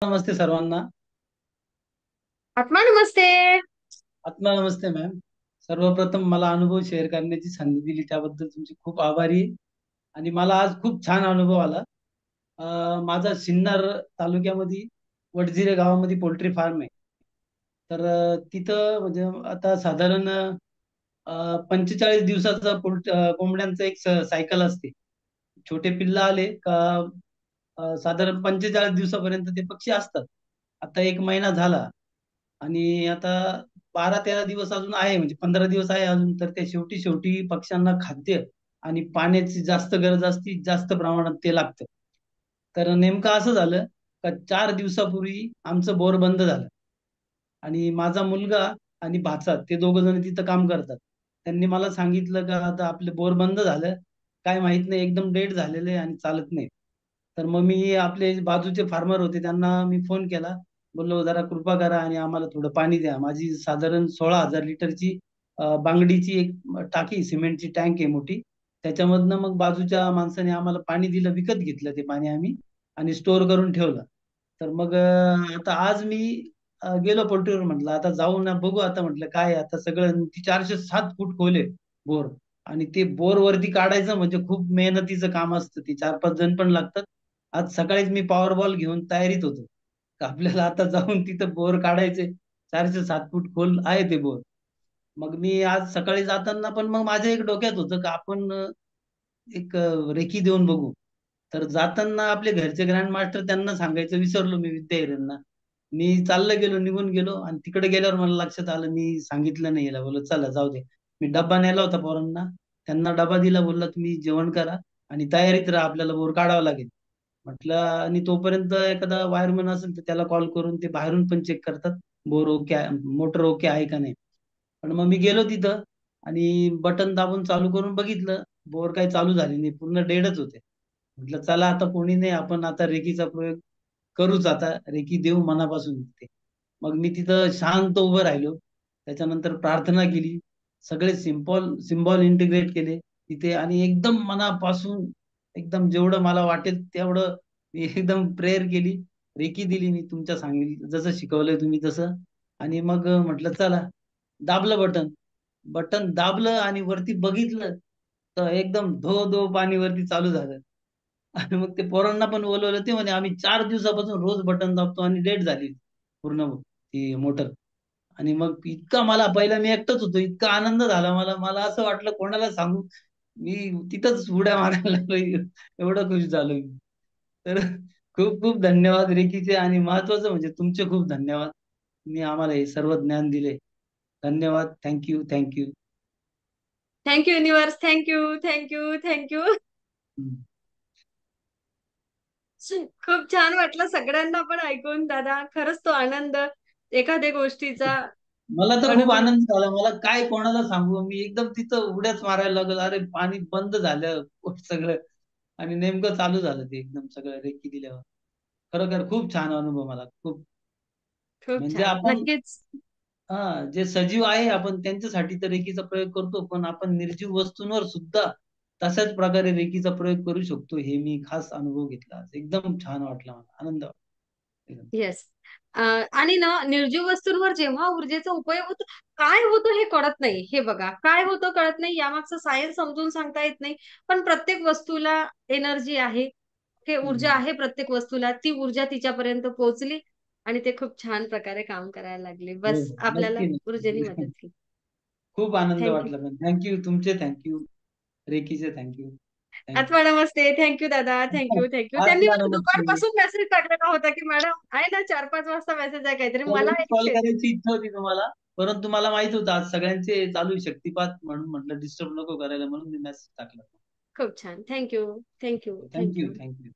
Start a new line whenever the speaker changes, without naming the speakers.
नमस्ते सर्वांना.
आत्मा नमस्ते.
आत्मा नमस्ते मॅम. सर्वप्रथम मला अनुभव शेअर करण्याची संधी दिली त्याबद्दल तुमची खूप आभारी आहे. आणि मला आज खूप छान अनुभव आला. माझा सिन्नर तालुक्यामध्ये वडझिरे गावामध्ये पोल्ट्री फार्म आहे. तर तिथं म्हणजे आता साधारण 45 दिवसाचा कोंबड्यांचं एक सायकल असते. छोटे पिल्लं आले का साधारण 45 दिवसापर्यंत ते पक्षी असतात. आता एक महिना झाला आणि आता 12-13 दिवस अजून आहे, म्हणजे 15 दिवस आहे अजून. तर त्या शेवटी शेवटी पक्ष्यांना खाद्य आणि पाण्याची जास्त गरज असते, जास्त प्रमाणात ते लागतं. तर नेमकं असं झालं का 4 दिवसापूर्वी आमचं बोर बंद झालं. आणि माझा मुलगा आणि भाचा ते दोघ जण तिथं काम करतात. त्यांनी मला सांगितलं का आता आपलं बोर बंद झालं, काय माहित नाही, एकदम डेड झालेलं आहे आणि चालत नाही. तर मग मी आपले बाजूचे फार्मर होते त्यांना मी फोन केला. बोललो जरा कृपा करा आणि आम्हाला थोडं पाणी द्या. माझी साधारण 16,000 लिटरची बांगडीची एक टाकी, सिमेंटची टँक आहे मोठी. त्याच्यामधनं मग बाजूच्या माणसाने आम्हाला पाणी दिलं, विकत घेतलं ते पाणी आम्ही आणि स्टोअर करून ठेवलं. तर मग आता आज मी गेलो पोल्ट्रीवर, म्हटलं आता जाऊ ना बघू. आता म्हटलं काय आता सगळं ती 407 फूट खोल आहे बोर. आणि ते बोर वरती काढायचं म्हणजे खूप मेहनतीचं काम असतं. ते 4-5 जण पण लागतात. आज सकाळीच मी पॉवर बॉल घेऊन तयारीत होतो का आपल्याला आता जाऊन तिथं बोर काढायचे. 407 फूट खोल आहे ते बोर. मग मी आज सकाळी जाताना पण मग माझ्या एक डोक्यात होतं का आपण एक रेकी देऊन बघू. तर जाताना आपले घरचे ग्रँड मास्टर त्यांना सांगायचं विसरलो मी, विद्या हिरेंना. मी चाललं गेलो, निघून गेलो आणि तिकडे गेल्यावर मला लक्षात आलं मी सांगितलं नाही याला. बोललो चला जाऊ दे. मी डब्बा नेला होता पोरांना, त्यांना डबा दिला, बोलला तुम्ही जेवण करा आणि तयारीत राहा, आपल्याला बोर काढावं लागेल. म्हटलं आणि तोपर्यंत एखादा वायरमन असेल तर त्याला कॉल करून ते बाहेरून पण चेक करतात बोर ओके, मोटर ओके आहे का नाही. पण मग मी गेलो तिथं आणि बटन दाबून चालू करून बघितलं. बोर काही चालू झाली नाही, पूर्ण डेडच होते. म्हटलं चला आता कोणी नाही, आपण आता रेकीचा प्रयोग करूच, आता रेकी देऊ मनापासून ते. मग मी तिथं शांत उभं राहिलो. त्याच्यानंतर प्रार्थना केली. सगळे सिम्बॉल इंटिग्रेट केले तिथे आणि एकदम मनापासून, एकदम जेवढं मला वाटेल तेवढं मी एकदम प्रेयर केली. रेकी दिली मी तुमच्या सांगितलं जसं शिकवलंय तुम्ही तसं. आणि मग म्हटलं चला, दाबलं बटन. बटन दाबलं आणि वरती बघितलं तर एकदम धो धो पाणी वरती चालू झालं. आणि मग ते पोरांना पण बोलवलं. ते म्हणे आम्ही 4 दिवसापासून रोज बटन दाबतो आणि लेट झाली पूर्ण ती मोटर. आणि मग इतका मला, पहिला मी एकटाच होतो, इतका आनंद झाला मला. मला असं वाटलं कोणाला सांगू. मी तिथंच उड्या मारायला लागलो, एवढं खुश झालो मी. तर खूप खूप धन्यवाद रेकीचे. आणि महत्वाचं म्हणजे तुमचे खूप धन्यवाद. तुम्ही आम्हाला हे सर्व ज्ञान दिले. धन्यवाद. Thank you thank you.
Thank you universe. Thank you thank you thank you. खूप छान वाटलं सगळ्यांना पण ऐकून दादा. खरंच तो आनंद एखाद्या गोष्टीचा
मला तर खूप
अनुभव.
आनंद झाला. मला काय कोणाला सांगू, मी एकदम तिथं उड्याच मारायला लागलो. अरे पाणी बंद झालं सगळं आणि नेमकं चालू झालं ते एकदम सगळं रेकी दिल्यावर. खरोखर खूप छान अनुभव मला खूप.
खूप
म्हणजे
छान.
आपण
नक्कीच.
जे सजीव आहे आपण त्यांच्यासाठी तर रेकीचा प्रयोग करतो, पण आपण निर्जीव वस्तूंवर सुद्धा तशाच प्रकारे रेकीचा प्रयोग करू शकतो. हे मी खास अनुभव घेतला आज. एकदम छान वाटला मला, आनंद वाटला एकदम.
येस. आणि ना निर्जीव वस्तूंवर जेव्हा ऊर्जेचा उपयोग होतो, काय होतं हे कळत नाही. हे बघा काय होतं कळत नाही, यामागचं सायन्स समजून सांगता येत नाही. पण प्रत्येक वस्तूला एनर्जी आहे, हे ऊर्जा
हम्म.
आहे प्रत्येक वस्तूला. ती ऊर्जा तिच्यापर्यंत पोहोचली आणि ते खूप छान प्रकारे काम करायला लागले.
हो
बस
हो,
आपल्याला
नक्की
ऊर्जेने
नक्की.
मदत केली.
खूप आनंद
थँक्यू.
वाटला पण. थँक्यू तुमचे, थँक्यू रेकीचे, थँक्यू थँक्यू.
आत्मा नमस्ते. थँक्यू दादा. Thank you thank you. त्यांनी
आत्मा
मला
नमस्ते.
दुपारपासून मेसेज टाकलेला होता की मॅडम आहे ना, 4-5 वाजता मेसेज आहे काहीतरी मला
सगळ्यांनी कॉल
यायचे.
करायची इच्छा होती तुम्हाला, परंतु मला माहित होतं आज सगळ्यांचे चालू आहे शक्तिपात, म्हणून म्हटलं डिस्टर्ब नको करायला, म्हणून मी मेसेज टाकला.
खूप छान. Thank you. Thank you.
Thank you
thank you.
Thank you.